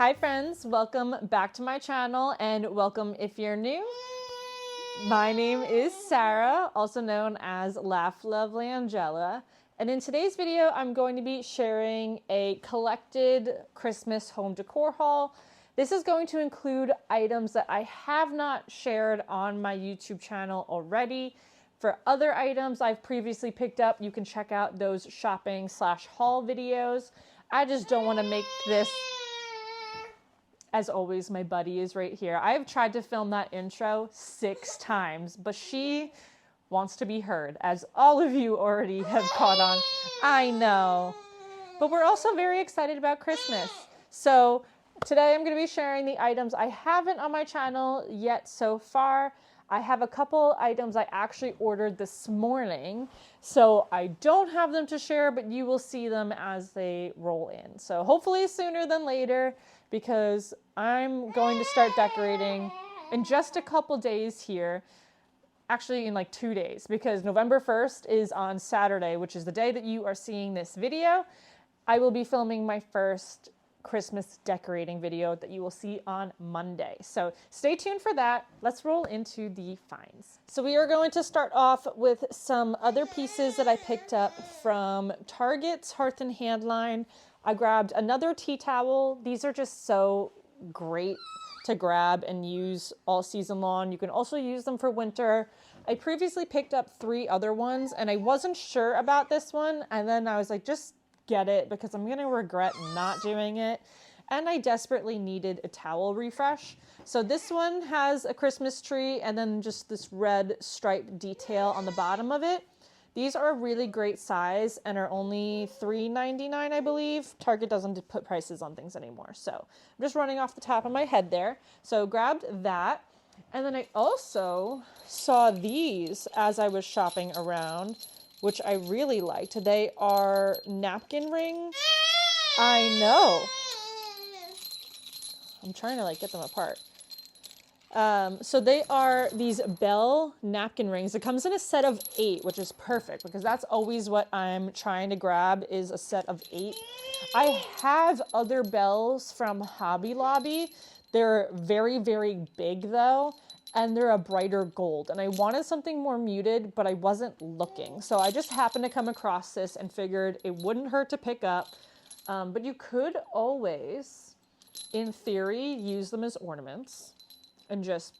Hi friends, welcome back to my channel and welcome if you're new. My name is Sarah, also known as Laugh Lovely Angela, and in today's video I'm going to be sharing a collected Christmas home decor haul. This is going to include items that I have not shared on my YouTube channel already. For other items I've previously picked up, you can check out those shopping/haul videos. I just don't want to make this. As always, my buddy is right here. I have tried to film that intro 6 times, but she wants to be heard, as all of you already have caught on. I know. But we're also very excited about Christmas. So today I'm going to be sharing the items I haven't on my channel yet so far. I have a couple items I actually ordered this morning, so I don't have them to share, but you will see them as they roll in. So hopefully sooner than later, because I'm going to start decorating in just a couple days here. Actually in like 2 days, because November 1st is on Saturday, which is the day that you are seeing this video. I will be filming my first Christmas decorating video that you will see on Monday. So stay tuned for that. Let's roll into the finds. So we are going to start off with some other pieces that I picked up from Target's Hearth and Hand line. I grabbed another tea towel. These are just so great to grab and use all season long. You can also use them for winter. I previously picked up 3 other ones and I wasn't sure about this one, and then I was like, just get it because I'm gonna regret not doing it, and I desperately needed a towel refresh. So this one has a Christmas tree and then just this red stripe detail on the bottom of it. These are a really great size and are only $3.99, I believe. Target doesn't put prices on things anymore, so I'm just running off the top of my head there. So grabbed that, and then I also saw these as I was shopping around, which I really liked. They are napkin rings. I know. I'm trying to get them apart. So they are these Bell napkin rings. It comes in a set of 8, which is perfect because that's always what I'm trying to grab, is a set of 8. I have other Bells from Hobby Lobby. They're very, very big though, and they're a brighter gold. And I wanted something more muted, but I wasn't looking. So I just happened to come across this and figured it wouldn't hurt to pick up. But you could always, in theory, use them as ornaments and just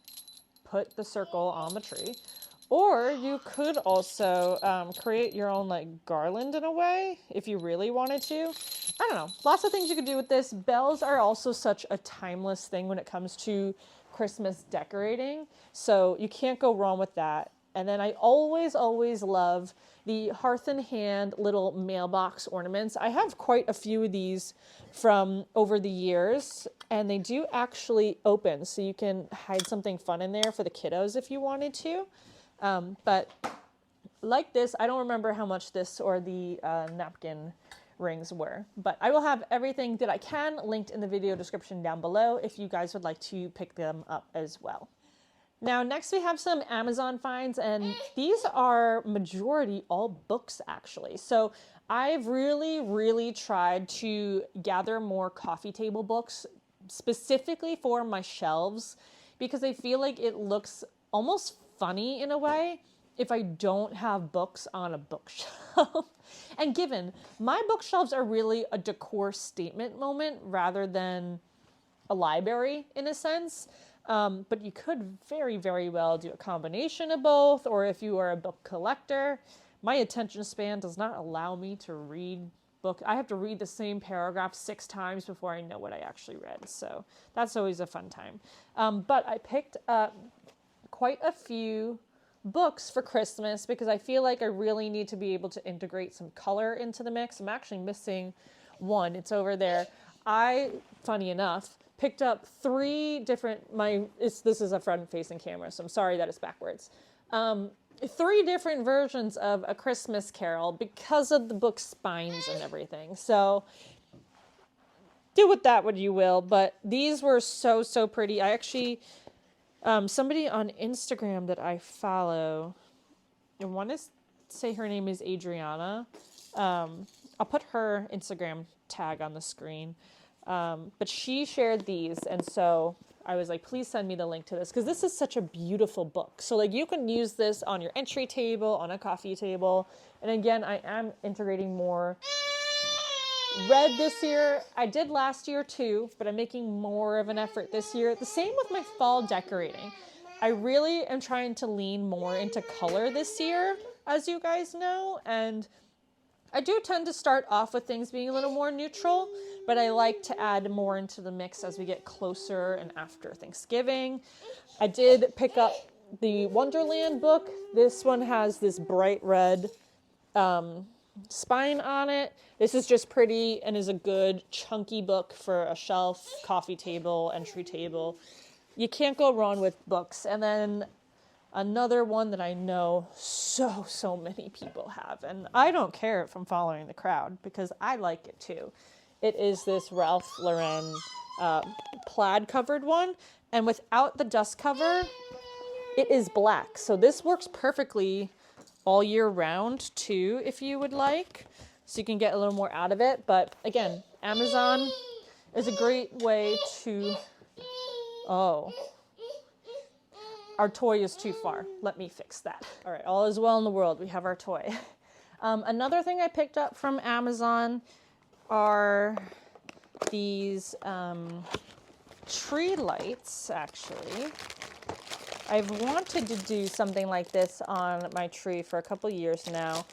put the circle on the tree. Or you could also create your own garland in a way, if you really wanted to. I don't know, lots of things you could do with this. Bells are also such a timeless thing when it comes to Christmas decorating, so you can't go wrong with that. And then I always love the Hearth and Hand little mailbox ornaments. I have quite a few of these from over the years, and they do actually open, so you can hide something fun in there for the kiddos if you wanted to. But like this, I don't remember how much this or the napkin rings were, but I will have everything that I can linked in the video description down below if you guys would like to pick them up as well. Now, next we have some Amazon finds, and these are majority all books actually. So I've really tried to gather more coffee table books specifically for my shelves, because I feel like it looks almost funny in a way if I don't have books on a bookshelf. And given my bookshelves are really a decor statement moment rather than a library in a sense. But you could very well do a combination of both, or if you are a book collector. My attention span does not allow me to read book. I have to read the same paragraph 6 times before I know what I actually read. So that's always a fun time. But I picked up quite a few books for Christmas because I feel like I really need to be able to integrate some color into the mix. I'm actually missing one. It's over there. Funny enough, picked up 3 different, this is a front-facing camera, so I'm sorry that it's backwards. 3 different versions of A Christmas Carol because of the book spines and everything. So do with that what you will, but these were so pretty. I actually, somebody on Instagram that I follow, I want to say her name is Adriana. I'll put her Instagram tag on the screen. But she shared these, and so I was like, please send me the link to this, because this is such a beautiful book. So like you can use this on your entry table, on a coffee table. And again, I am integrating more red this year. I did last year too, but I'm making more of an effort this year. The same with my fall decorating. I really am trying to lean more into color this year, as you guys know, and I do tend to start off with things being a little more neutral, but I like to add more into the mix as we get closer and after Thanksgiving. I did pick up the Wonderland book. This one has this bright red spine on it. This is just pretty and is a good chunky book for a shelf, coffee table, entry table. You can't go wrong with books. And then another one that I know so many people have, and I don't care if I'm following the crowd because I like it too. It is this Ralph Lauren plaid covered one, and without the dust cover, it is black. So this works perfectly all year round too, if you would like. So you can get a little more out of it. But again, Amazon is a great way to... Oh, our toy is too far. Let me fix that. All right, all is well in the world. We have our toy. Another thing I picked up from Amazon are these tree lights, actually. I've wanted to do something like this on my tree for a couple years now.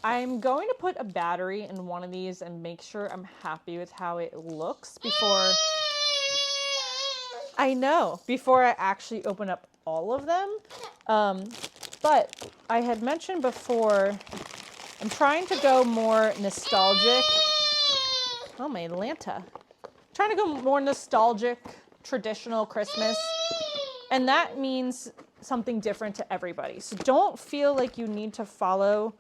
I'm going to put a battery in one of these and make sure I'm happy with how it looks before I actually open up all of them. But I had mentioned before, I'm trying to go more nostalgic. Oh, my Atlanta. Trying to go more nostalgic, traditional Christmas. And that means something different to everybody. So don't feel like you need to follow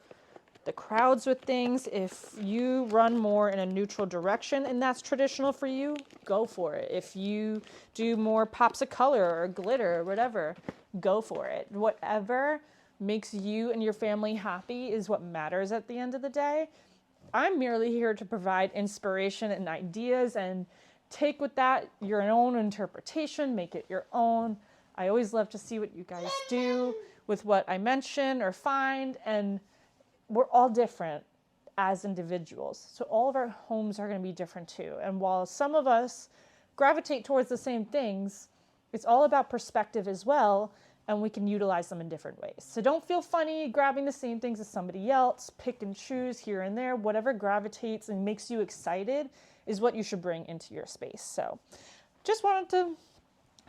the crowds with things. If you run more in a neutral direction and that's traditional for you, go for it. If you do more pops of color or glitter or whatever, go for it. Whatever makes you and your family happy is what matters at the end of the day. I'm merely here to provide inspiration and ideas, and take with that your own interpretation, make it your own. I always love to see what you guys do with what I mention or find, and we're all different as individuals. So all of our homes are going to be different too. And while some of us gravitate towards the same things, it's all about perspective as well, and we can utilize them in different ways. So don't feel funny grabbing the same things as somebody else. Pick and choose here and there. Whatever gravitates and makes you excited is what you should bring into your space. So just wanted to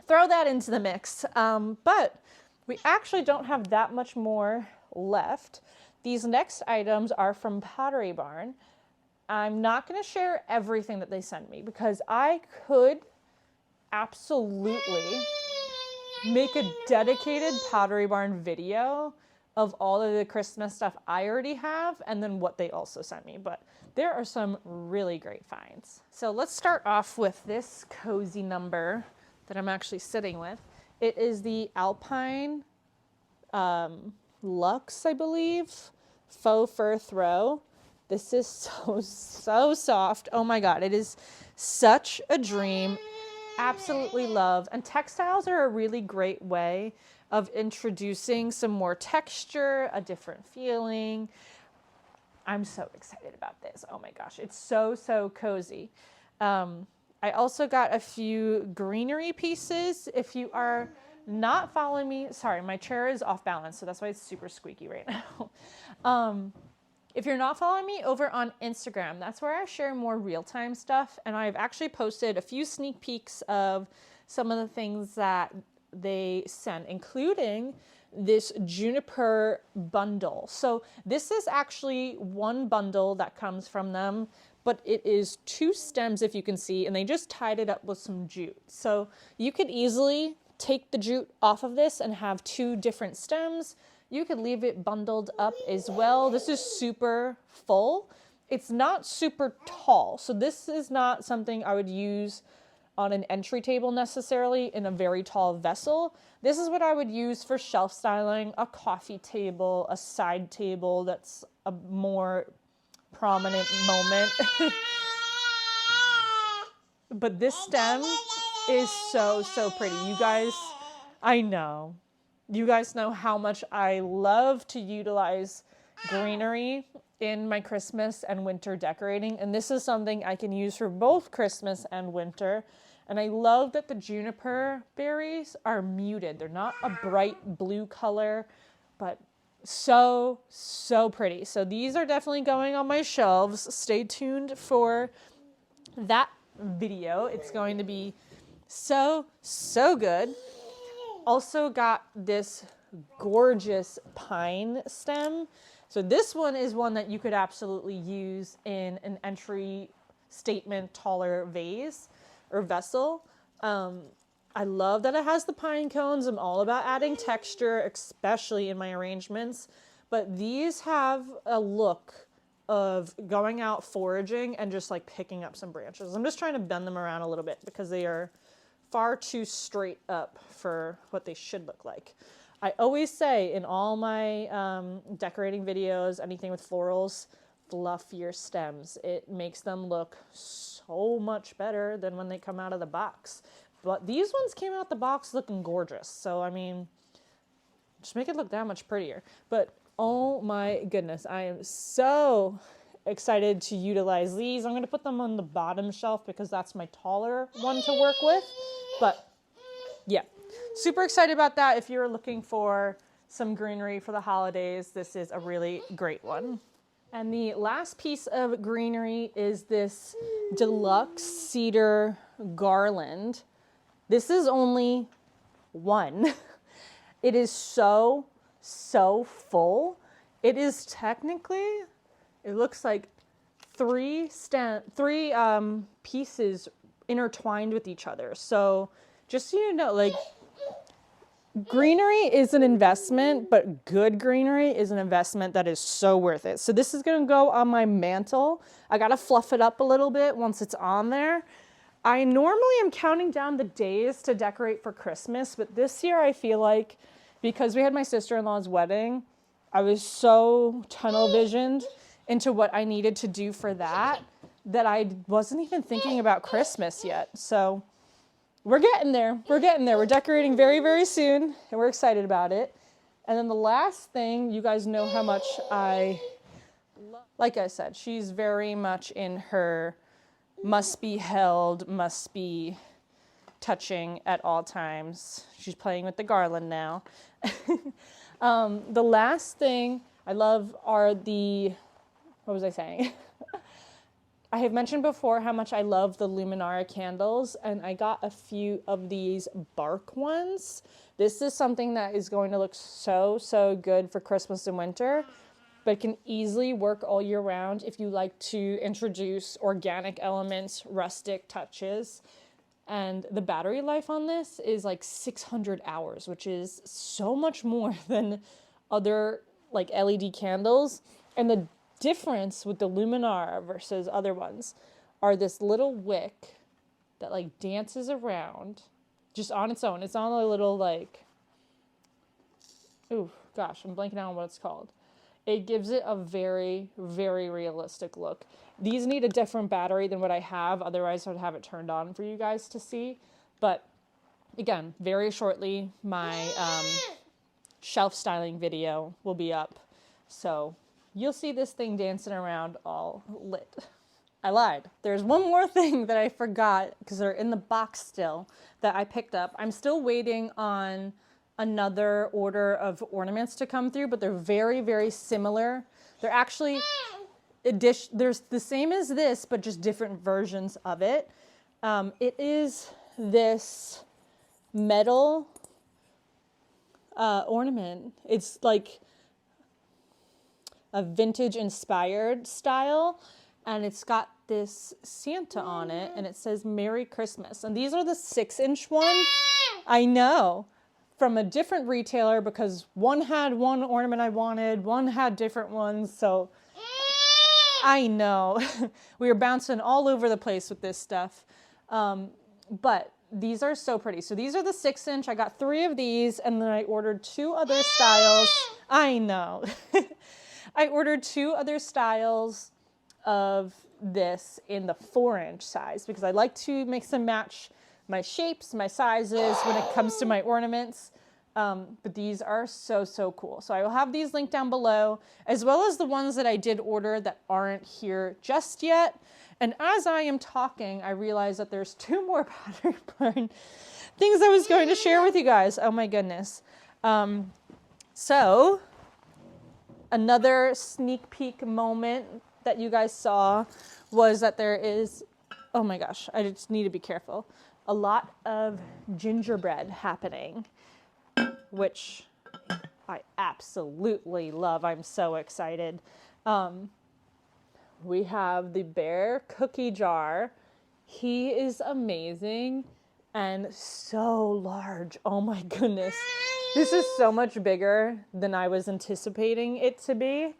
throw that into the mix. But we actually don't have that much more left. These next items are from Pottery Barn. I'm not going to share everything that they sent me because I could absolutely make a dedicated Pottery Barn video of all of the Christmas stuff I already have and then what they also sent me. But there are some really great finds. So let's start off with this cozy number that I'm actually sitting with. It is the Alpine Luxe, I believe, faux fur throw. This is so soft. Oh my God, it is such a dream. Absolutely love. And textiles are a really great way of introducing some more texture, a different feeling. I'm so excited about this. Oh my gosh, it's so cozy. I also got a few greenery pieces. If you are not following me, sorry, my chair is off balance, so that's why it's super squeaky right now. If you're not following me over on Instagram, that's where I share more real-time stuff, and I've actually posted a few sneak peeks of some of the things that they sent, including this juniper bundle. So this is actually one bundle that comes from them, but it is 2 stems, if you can see, and they just tied it up with some jute. So you could easily take the jute off of this and have 2 different stems. You could leave it bundled up as well. This is super full. It's not super tall. So this is not something I would use on an entry table necessarily in a very tall vessel. This is what I would use for shelf styling, a coffee table, a side table that's a more prominent moment. But this stem is so, so pretty. You guys, I know. You guys know how much I love to utilize greenery in my Christmas and winter decorating. And this is something I can use for both Christmas and winter. And I love that the juniper berries are muted. They're not a bright blue color, but so, so pretty. So these are definitely going on my shelves. Stay tuned for that video. It's going to be so, so good. Also got this gorgeous pine stem. So this one is one that you could absolutely use in an entry statement taller vase or vessel. I love that it has the pine cones. I'm all about adding texture, especially in my arrangements. But these have a look of going out foraging and just like picking up some branches. I'm just trying to bend them around a little bit because they are far too straight up for what they should look like. I always say in all my decorating videos, anything with florals, fluff your stems. It makes them look so much better than when they come out of the box. But these ones came out the box looking gorgeous. So, I mean, just make it look that much prettier. But oh my goodness, I am so excited to utilize these. I'm going to put them on the bottom shelf because that's my taller one to work with. But yeah, super excited about that. If you're looking for some greenery for the holidays, this is a really great one. And the last piece of greenery is this deluxe cedar garland. This is only one. It is so, so full. It is technically, it looks like three pieces intertwined with each other. So just so you know, like, greenery is an investment, but good greenery is an investment that is so worth it. So this is going to go on my mantle. I got to fluff it up a little bit once it's on there. I normally am counting down the days to decorate for Christmas, but this year I feel like because we had my sister-in-law's wedding, I was so tunnel visioned into what I needed to do for that I wasn't even thinking about Christmas yet. So we're getting there. We're getting there. We're decorating very, very soon, and we're excited about it. And then the last thing, you guys know how much like I said, she's very much in her must be held, must be touching at all times. She's playing with the garland now. The last thing I love are what was I saying? I have mentioned before how much I love the Luminara candles, and I got a few of these bark ones. This is something that is going to look so, so good for Christmas and winter, but can easily work all year round if you like to introduce organic elements, rustic touches. And the battery life on this is like 600 hours, which is so much more than other like LED candles. And the difference with the Luminara versus other ones are this little wick that like dances around just on its own. It's on a little like, ooh, gosh, I'm blanking out on what it's called. It gives it a very, very realistic look. These need a different battery than what I have. Otherwise, I'd have it turned on for you guys to see. But again, very shortly, my shelf styling video will be up. So you'll see this thing dancing around all lit. I lied. There's one more thing that I forgot because they're in the box still that I picked up. I'm still waiting on another order of ornaments to come through, but they're very, very similar. They're actually there's the same as this, but just different versions of it. It is this metal ornament. It's like a vintage inspired style, and it's got this Santa on it, and it says Merry Christmas. And these are the 6-inch one. I know, from a different retailer, because one had one ornament I wanted, one had different ones. So I know we were bouncing all over the place with this stuff. But these are so pretty. So these are the 6-inch. I got 3 of these, and then I ordered 2 other styles. I know. I ordered 2 other styles of this in the 4-inch size because I like to mix and match my shapes, my sizes when it comes to my ornaments. But these are so, so cool. So I will have these linked down below, as well as the ones that I did order that aren't here just yet. And as I am talking, I realize that there's 2 more Pottery Barn things I was going to share with you guys. Oh my goodness. So another sneak peek moment that you guys saw was that there is, oh my gosh, I just need to be careful, a lot of gingerbread happening, which I absolutely love. I'm so excited. We have the bear cookie jar. He is amazing and so large. Oh my goodness. This is so much bigger than I was anticipating it to be.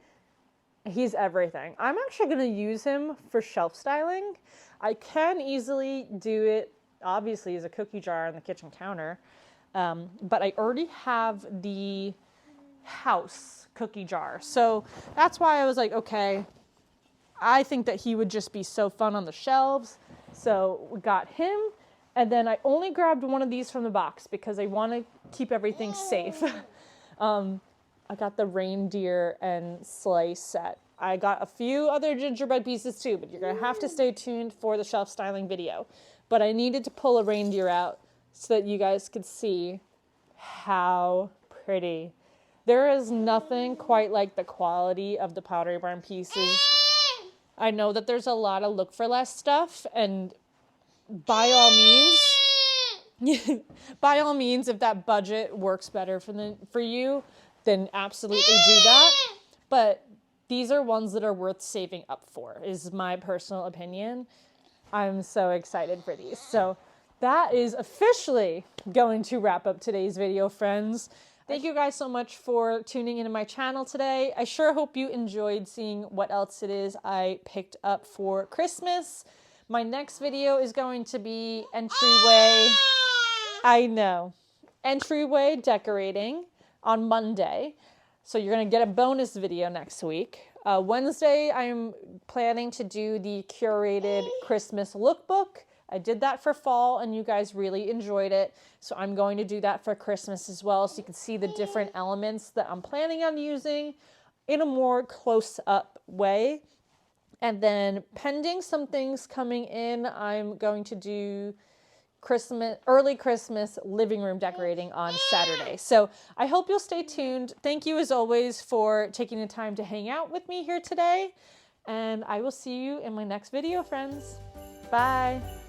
He's everything. I'm actually going to use him for shelf styling. I can easily do it, obviously, as a cookie jar on the kitchen counter. But I already have the house cookie jar. So that's why I was like, okay, I think that he would just be so fun on the shelves. So we got him. And then I only grabbed one of these from the box because I want to keep everything safe. I got the reindeer and sleigh set. I got a few other gingerbread pieces too, but you're going to have to stay tuned for the shelf styling video. But I needed to pull a reindeer out so that you guys could see how pretty. There is nothing quite like the quality of the Pottery Barn pieces. I know that there's a lot of look for less stuff, and by all means, if that budget works better for you, then absolutely do that. But these are ones that are worth saving up for, is my personal opinion. I'm so excited for these. So that is officially going to wrap up today's video, friends. Thank you guys so much for tuning into my channel today. I sure hope you enjoyed seeing what else it is I picked up for Christmas. My next video is going to be entryway. I know. Entryway decorating on Monday. So you're going to get a bonus video next week. Wednesday, I'm planning to do the curated Christmas lookbook. I did that for fall and you guys really enjoyed it. So I'm going to do that for Christmas as well, so you can see the different elements that I'm planning on using in a more close-up way. And then pending some things coming in, I'm going to do early Christmas living room decorating on Saturday. So I hope you'll stay tuned. Thank you as always for taking the time to hang out with me here today. And I will see you in my next video, friends. Bye.